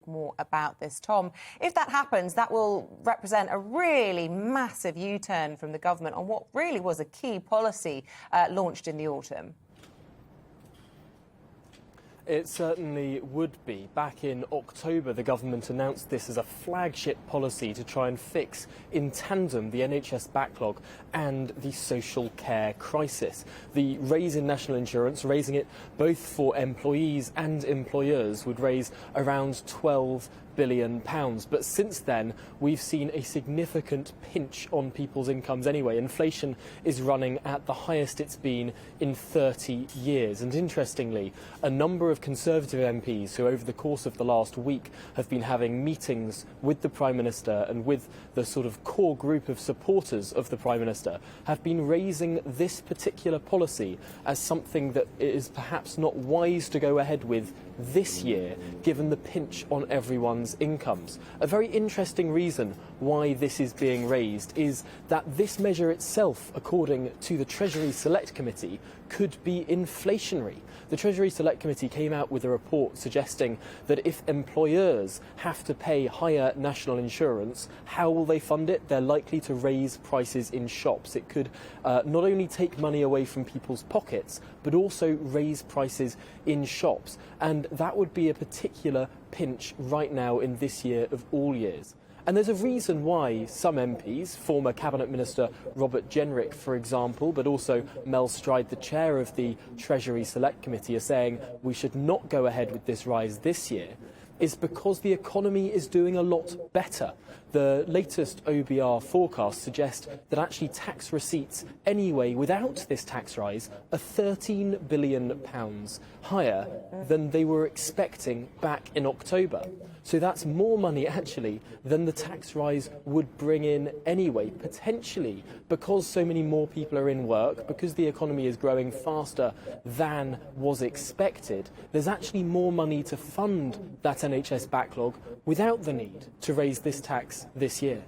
more about this. Tom, if that happens, that will represent a really massive U-turn from the government on what really was a key policy launched in the autumn. It certainly would be. Back in October, the government announced this as a flagship policy to try and fix in tandem the NHS backlog and the social care crisis. The raise in national insurance, raising it both for employees and employers, would raise around £12 billion. But since then, we've seen a significant pinch on people's incomes anyway. Inflation is running at the highest it's been in 30 years. And interestingly, a number of Conservative MPs who over the course of the last week have been having meetings with the Prime Minister and with the sort of core group of supporters of the Prime Minister have been raising this particular policy as something that is perhaps not wise to go ahead with this year, given the pinch on everyone's incomes. A very interesting reason why this is being raised is that this measure itself, according to the Treasury Select Committee, could be inflationary. The Treasury Select Committee came out with a report suggesting that if employers have to pay higher national insurance, how will they fund it? They're likely to raise prices in shops. It could not only take money away from people's pockets, but also raise prices in shops. And that would be a particular pinch right now in this year of all years. And there's a reason why some MPs, former Cabinet Minister Robert Jenrick, for example, but also Mel Stride, the chair of the Treasury Select Committee, are saying we should not go ahead with this rise this year, is because the economy is doing a lot better. The latest OBR forecast suggests that actually tax receipts anyway, without this tax rise, are £13 billion higher than they were expecting back in October. So that's more money actually than the tax rise would bring in anyway, potentially because so many more people are in work, because the economy is growing faster than was expected. There's actually more money to fund that NHS backlog without the need to raise this tax this year.